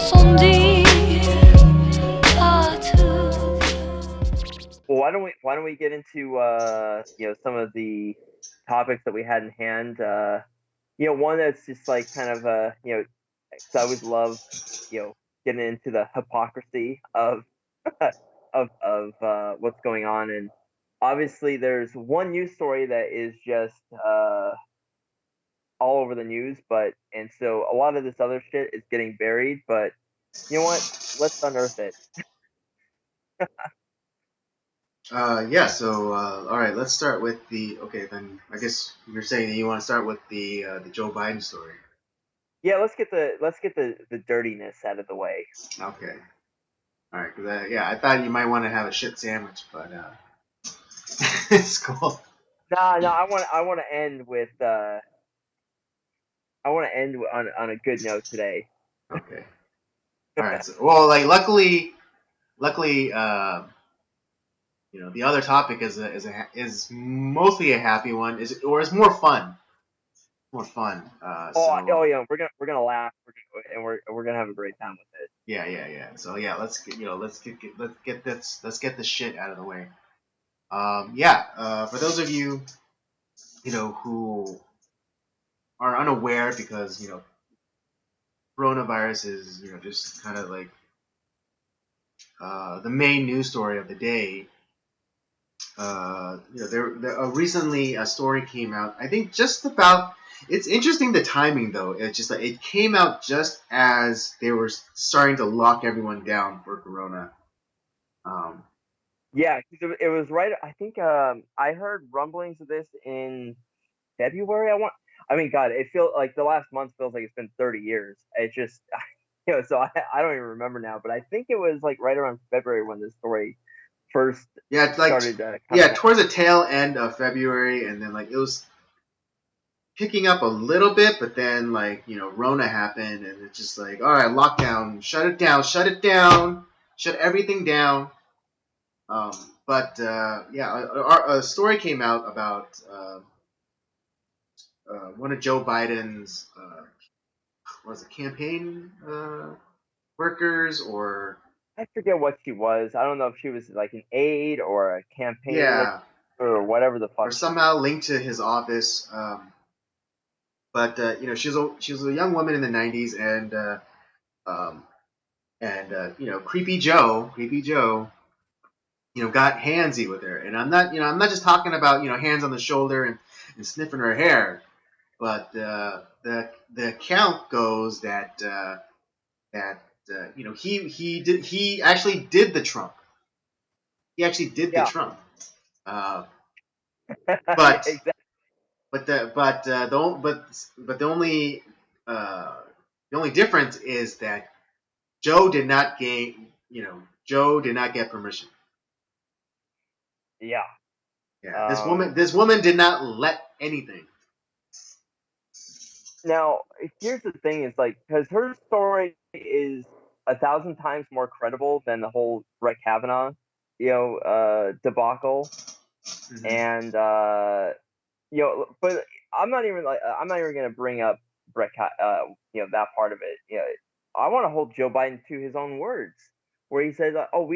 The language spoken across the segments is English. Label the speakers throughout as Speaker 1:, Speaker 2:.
Speaker 1: ressenti partout.
Speaker 2: Well, why don't we get into some of the topics that we had in hand? One that's just like kind of 'cause I always love getting into the hypocrisy of of what's going on, and obviously there's one news story that is just all over the news, and so a lot of this other shit is getting buried, but you know what? Let's unearth it.
Speaker 3: Yeah, so all right, let's start with the okay. Then I guess you're saying that you want to start with the Joe Biden story.
Speaker 2: Yeah, let's get the dirtiness out of the way.
Speaker 3: Okay, all right, because yeah, I thought you might want to have a shit sandwich, but it's cool.
Speaker 2: No, I want to end with on a good note today.
Speaker 3: Okay, all right. So, well, like luckily, the other topic is mostly a happy one, is more fun, more fun.
Speaker 2: Oh
Speaker 3: So
Speaker 2: yeah, we're gonna laugh, we're gonna have a great time with it.
Speaker 3: yeah. So yeah, let's get this shit out of the way. For those of you who are unaware, because coronavirus is just kind of like the main news story of the day. Recently a story came out. I think just about. It's interesting the timing though. It's just like it came out just as they were starting to lock everyone down for Corona. Um,
Speaker 2: Yeah, 'cause it was right. I think I heard rumblings of this in February. I mean, God, it feels like the last month feels like it's been 30 years. It just, so I don't even remember now. But I think it was like right around February when this story first
Speaker 3: yeah, it's like
Speaker 2: started
Speaker 3: yeah,
Speaker 2: coming out.
Speaker 3: towards the tail end of February, and then like it was picking up a little bit, but then like Rona happened, and it's just like all right, lockdown, shut it down, shut everything down. Um, but yeah, a story came out about one of Joe Biden's was it campaign workers or
Speaker 2: I forget what she was. I don't know if she was like an aide or a campaign worker
Speaker 3: yeah,
Speaker 2: or whatever the
Speaker 3: or
Speaker 2: fuck she was.
Speaker 3: somehow linked to his office. But she was a young woman in the '90s, um, and creepy Joe, got handsy with her. And I'm not just talking about hands on the shoulder and sniffing her hair, but the account goes that he actually did the Trump. He actually did the
Speaker 2: Yeah,
Speaker 3: Trump. Uh, but
Speaker 2: exactly.
Speaker 3: but uh, the only difference is that Joe did not Joe did not get permission.
Speaker 2: Yeah.
Speaker 3: Yeah,
Speaker 2: Um,
Speaker 3: this woman did not let anything.
Speaker 2: Now, here's the thing: is like because her story is a thousand times more credible than the whole Brett Kavanaugh, debacle,
Speaker 3: Mm-hmm.
Speaker 2: and but I'm not even gonna bring up that part of it. I want to hold Joe Biden to his own words, where he says, "Oh,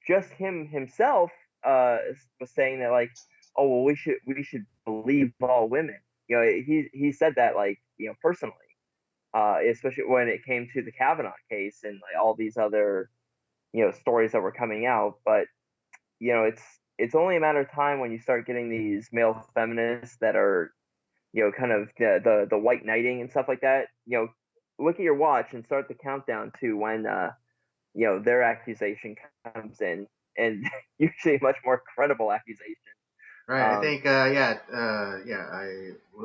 Speaker 2: just him himself was saying that like, oh well, we should believe all women." He said that like personally, especially when it came to the Kavanaugh case and like all these other stories that were coming out. But it's only a matter of time when you start getting these male feminists that are kind of the white knighting and stuff like that. Look at your watch and start the countdown to when their accusation comes in, and usually a much more credible accusation.
Speaker 3: Right. I
Speaker 2: Um,
Speaker 3: think yeah.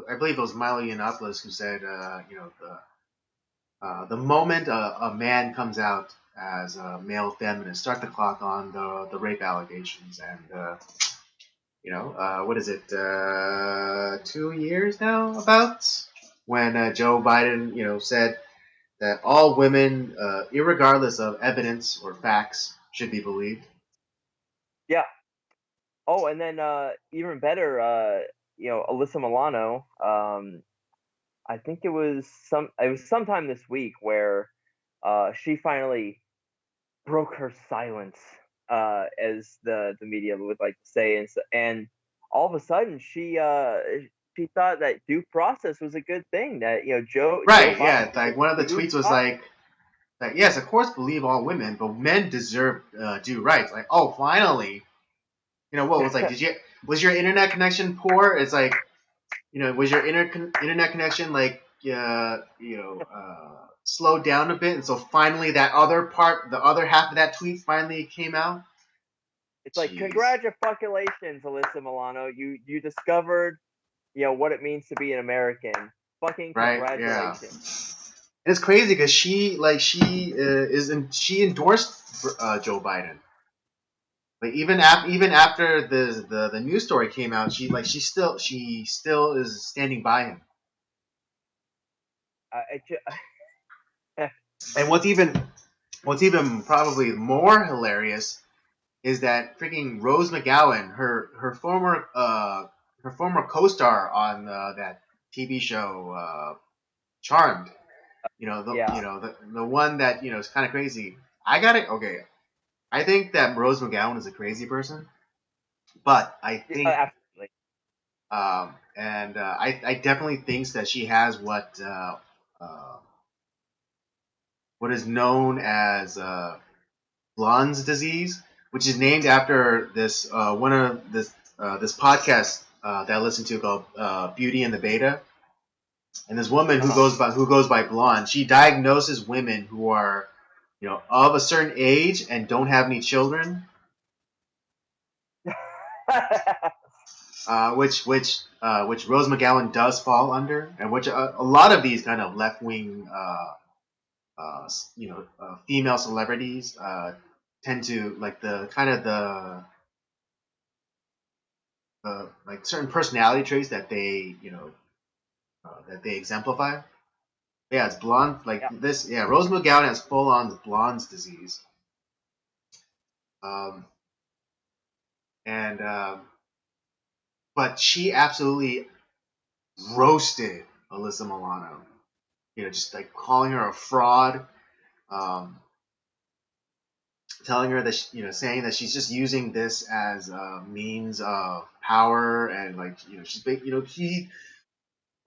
Speaker 3: I believe it was Milo Yiannopoulos who said the moment a man comes out as a male feminist, start the clock on the rape allegations, and what is it? 2 years now about when Joe Biden said that all women, irregardless of evidence or facts, should be believed.
Speaker 2: yeah. Oh, and then even better, Alyssa Milano. I think it was sometime this week where she finally broke her silence, as the media would like to say, and all of a sudden she thought that due process was a good thing. That Joe
Speaker 3: Right,
Speaker 2: Biden
Speaker 3: yeah. Like
Speaker 2: deserved
Speaker 3: one of the
Speaker 2: due
Speaker 3: tweets was
Speaker 2: process.
Speaker 3: like yes, of course, believe all women, but men deserve due rights. Like, oh, finally, what was like? Was your internet connection poor? It's like, was your internet connection like slowed down a bit, and so finally that other part, the other half of that tweet finally came out.
Speaker 2: It's like
Speaker 3: Jeez.
Speaker 2: congratulations, Alyssa Milano. You discovered what it means to be an American. Fucking
Speaker 3: Right? Yeah.
Speaker 2: congratulations.
Speaker 3: And it's crazy because she endorsed Joe Biden. Like even after the news story came out, she still is standing by him.
Speaker 2: I just,
Speaker 3: And what's even probably more hilarious is that freaking Rose McGowan, her former co-star on that TV show Charmed.
Speaker 2: yeah,
Speaker 3: The one that is kind of crazy. I got it. Okay, I think that Rose McGowan is a crazy person, but I think
Speaker 2: absolutely.
Speaker 3: and I definitely think that she has what is known as Blonde's disease, which is named after this one of this podcast that I listened to called Beauty and the Beta. And this woman who
Speaker 2: Uh-huh.
Speaker 3: goes by Blonde, she diagnoses women who are of a certain age and don't have any children, which Rose McGowan does fall under, and which a lot of these kind of left wing female celebrities tend to like the kind of the like certain personality traits that they exemplify. Yeah, it's blonde like
Speaker 2: Yeah.
Speaker 3: this. Yeah, Rose McGowan has full on blonde's disease. Um, and but she absolutely roasted Alyssa Milano. Just like calling her a fraud, um, telling her that saying that she's just using this as a means of power, and like she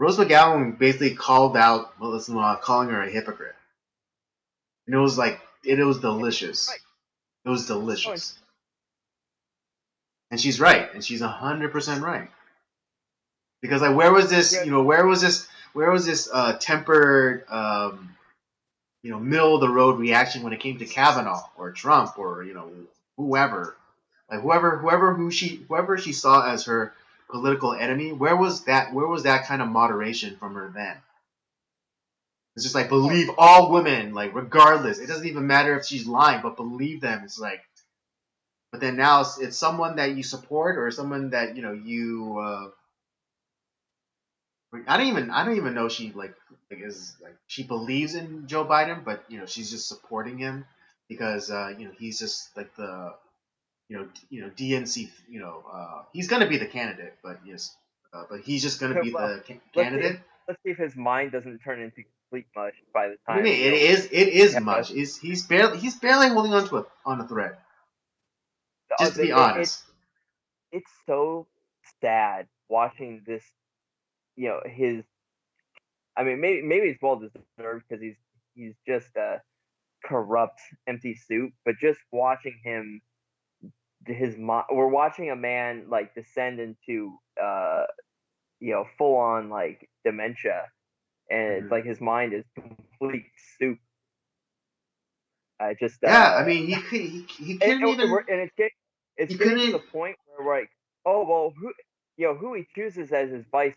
Speaker 3: Rose McGowan basically called out Melissa Milano, calling her a hypocrite, and it was delicious.
Speaker 2: Right.
Speaker 3: It was
Speaker 2: Oh, and
Speaker 3: delicious, and she's right, and she's 100% right. Because like, where was this tempered, middle of the road reaction when it came to Kavanaugh or Trump or whoever, like whoever she saw as her political enemy. Where was that kind of moderation from her then? It's just like,
Speaker 2: oh,
Speaker 3: believe all women, like regardless. It doesn't even matter if she's lying, but believe them. It's like, but then now it's someone that you support or someone that you. I don't even know she like is like she believes in Joe Biden, but she's just supporting him because he's just like the DNC. He's gonna be the candidate, but yes, but he's just gonna be
Speaker 2: well,
Speaker 3: the
Speaker 2: let's see if
Speaker 3: candidate.
Speaker 2: let's see if his mind doesn't turn into complete mush by the
Speaker 3: What do you
Speaker 2: time
Speaker 3: mean? It is
Speaker 2: we have
Speaker 3: much. He's barely holding on a thread. Just to be
Speaker 2: it
Speaker 3: honest.
Speaker 2: it's so sad watching this. His. I mean, maybe it's well deserved because he's just a corrupt, empty soup. But just watching him, we're watching a man like descend into full on like dementia, and it's
Speaker 3: Mhm.
Speaker 2: like his mind is complete soup. I just
Speaker 3: Yeah, I mean, he couldn't even.
Speaker 2: and it's
Speaker 3: He
Speaker 2: getting to
Speaker 3: couldn't.
Speaker 2: the point where we're like, oh well, who he chooses as his vice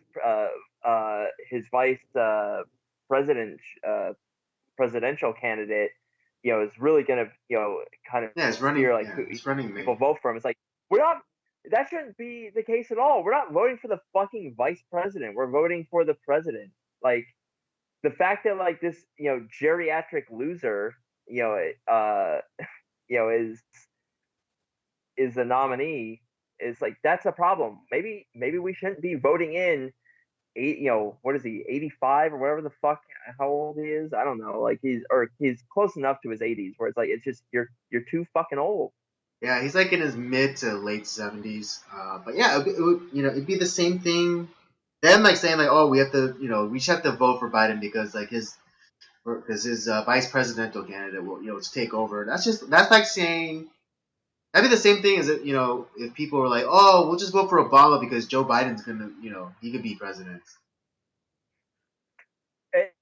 Speaker 2: president presidential candidate, is really gonna kind of
Speaker 3: Yeah, he's running.
Speaker 2: steer like
Speaker 3: Yeah,
Speaker 2: who
Speaker 3: he's running
Speaker 2: people
Speaker 3: mate.
Speaker 2: vote for him. It's like we're not. That shouldn't be the case at all. We're not voting for the fucking vice president. We're voting for the president. Like the fact that like this geriatric loser you know uh you know is the nominee is like that's a problem. Maybe we shouldn't be voting in eight, what is he, 85 or whatever the fuck, how old he is? I don't know. Like he's close enough to his 80s where it's like it's just you're too fucking old.
Speaker 3: Yeah, he's like in his mid to late 70s. But yeah, it'd be the same thing. Them like saying like, oh, we have to, we just have to vote for Biden because like his vice presidential candidate will, to take over. That's like saying that'd be the same thing as if people were like, oh, we'll just vote for Obama because Joe Biden's gonna, he could be president.
Speaker 2: It,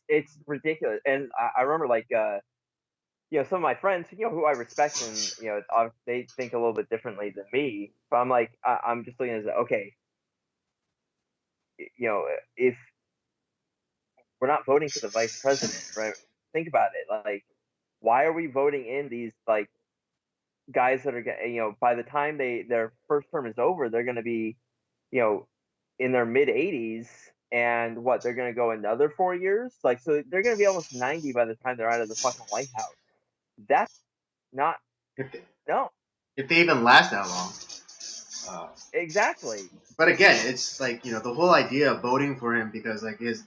Speaker 2: it's ridiculous, and I remember like some of my friends, who I respect, and they think a little bit differently than me. But I'm like, I'm just looking at it, okay, if we're not voting for the vice president, right? Think about it, like, why are we voting in these like guys that are by the time their first term is over, they're going to be you know in their mid 80s, and what, they're going to go another 4 years, like, so they're going to be almost 90 by the time they're out of the fucking White House. That's not,
Speaker 3: If they,
Speaker 2: no,
Speaker 3: if they even last that long. Uh,
Speaker 2: exactly.
Speaker 3: but again, it's like the whole idea of voting for him because like his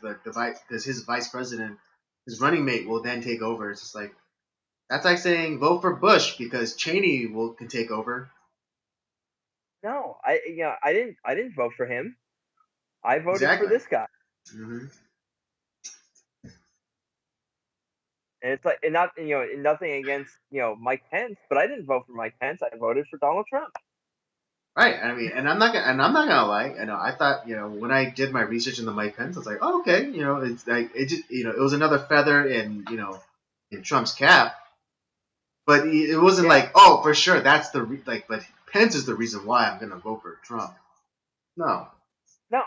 Speaker 3: vice president, his running mate will then take over. It's just like that's like saying vote for Bush because Cheney can take over.
Speaker 2: No, I didn't vote for him. I voted for
Speaker 3: Exactly.
Speaker 2: this guy.
Speaker 3: Hmm.
Speaker 2: And it's like, and not, nothing against Mike Pence, but I didn't vote for Mike Pence. I voted for Donald Trump.
Speaker 3: Right. I mean, and I'm not gonna lie. I thought when I did my research in the Mike Pence, I was like, oh, okay. It's like it just it was another feather in in Trump's cap. But it wasn't
Speaker 2: Yeah,
Speaker 3: like, oh, for sure, that's like. But Pence is the reason why I'm gonna vote for Trump. No.
Speaker 2: no,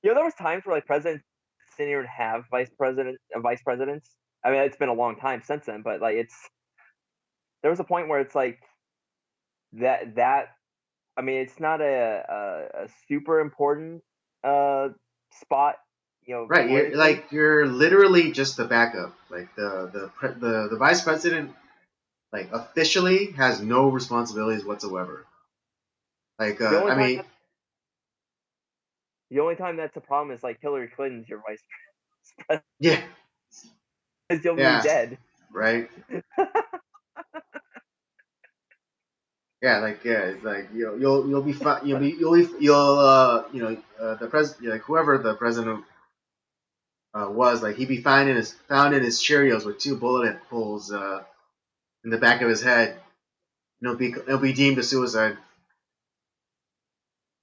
Speaker 2: there was times where like presidents didn't even have vice presidents. I mean, it's been a long time since then, but like there was a point where it's like that. I mean, it's not a super important uh spot,
Speaker 3: Right.
Speaker 2: politically.
Speaker 3: You're literally just the backup. Like the vice president like officially has no responsibilities whatsoever. Like
Speaker 2: The only
Speaker 3: I
Speaker 2: time
Speaker 3: mean,
Speaker 2: that the only time that's a problem is like Hillary Clinton's your vice president,
Speaker 3: yeah,
Speaker 2: because you'll be
Speaker 3: yeah,
Speaker 2: dead.
Speaker 3: right. Yeah, like yeah, it's like you'll be fine. The president, like whoever the president was, like he'd be found in his Cheerios with two bullet holes in the back of his head. It'll be deemed a suicide.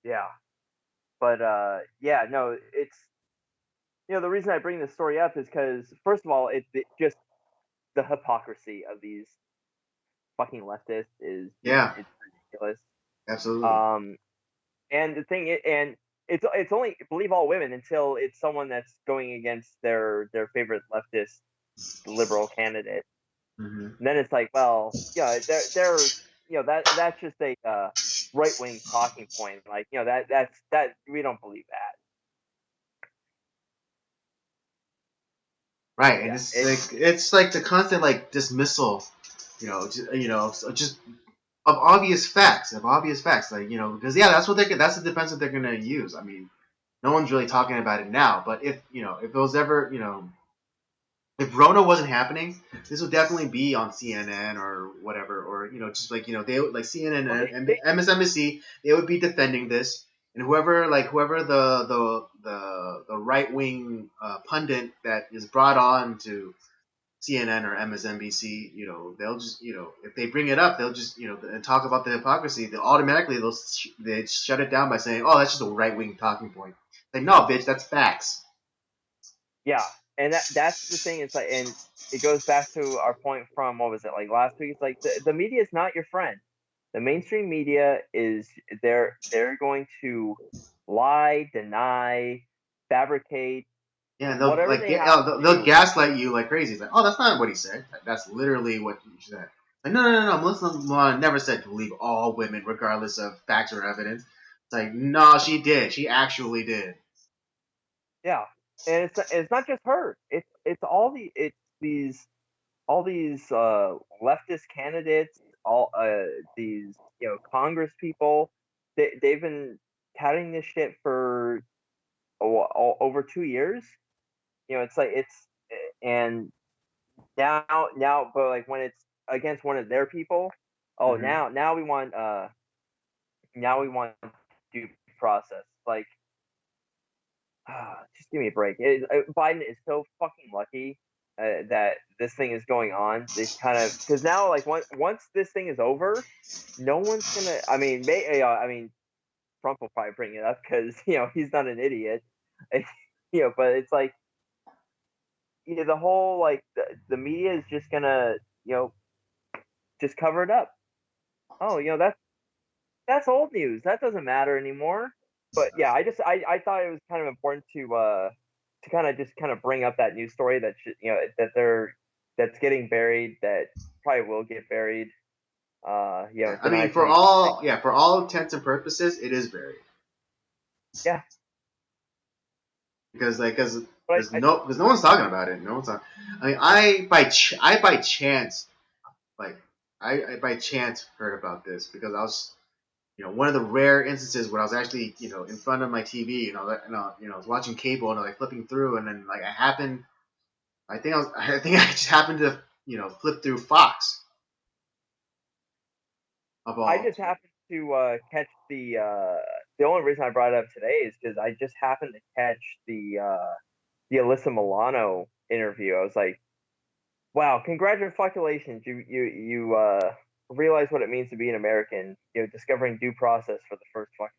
Speaker 2: Yeah, but yeah, no, it's the reason I bring this story up is because, first of all, it just the hypocrisy of these fucking leftists is just,
Speaker 3: Yeah,
Speaker 2: it's ridiculous.
Speaker 3: absolutely.
Speaker 2: Um, and the thing is, and it's only believe all women until it's someone that's going against their favorite leftist liberal candidate.
Speaker 3: Hmm.
Speaker 2: And then it's like, well, yeah, they're that's just a right wing talking point. Like, that we don't believe that.
Speaker 3: Right, and
Speaker 2: Yeah, it's
Speaker 3: it's like the constant like dismissal, just of obvious facts, like because yeah, that's the defense that they're gonna use. I mean, no one's really talking about it now, but if it was ever if Rona wasn't happening, this would definitely be on CNN or whatever, or just like they would like CNN
Speaker 2: well,
Speaker 3: and MSNBC, they would be defending this, and whoever the right wing pundit that is brought on to CNN or MSNBC, they'll just if they bring it up, they'll just and talk about the hypocrisy. They shut it down by saying, oh, that's just a right wing talking point. Like no, bitch, that's facts.
Speaker 2: yeah, and that's the thing. It's like, and it goes back to our point from, what was it, like last week? It's like the media is not your friend. The mainstream media is, they're going to lie, deny, fabricate,
Speaker 3: Yeah, and
Speaker 2: whatever they have to
Speaker 3: they'll
Speaker 2: do.
Speaker 3: gaslight you like crazy. It's like, oh, that's not what he said. That's literally what he said. Like, no. Melissa never said to believe all women, regardless of facts or evidence. It's like, no, she did. She actually did.
Speaker 2: Yeah, and it's not just her. It's these all these leftist candidates, all these Congress people. they've been touting this shit for over 2 years. It's like and now, but like when it's against one of their people, oh
Speaker 3: Hmm.
Speaker 2: now we want due process. Like, just give me a break. Biden is so fucking lucky that this thing is going on. They kind of because now, like, once this thing is over, no one's gonna. I mean, I mean, Trump will probably bring it up because he's not an idiot. But it's like the whole like the media is just gonna just cover it up. Oh, that's old news. That doesn't matter anymore. But yeah, I thought it was kind of important to kind of just kind of bring up that news story that that's getting buried, that probably will get buried.
Speaker 3: Yeah, I mean,
Speaker 2: Democratically.
Speaker 3: for all intents and purposes, it is buried
Speaker 2: Yeah,
Speaker 3: because like
Speaker 2: but
Speaker 3: because no one's talking about it. No one's talking. I mean, I by chance like I by chance heard about this because I was one of the rare instances when I was actually in front of my TV, I was watching cable and I was like flipping through, and then like I think I just happened to flip through Fox of
Speaker 2: I
Speaker 3: all.
Speaker 2: just happened to catch the only reason I brought it up today is because I just happened to catch the Alyssa Milano interview. I was like, wow, congratulations! You realize what it means to be an American. Discovering due process for the first fucking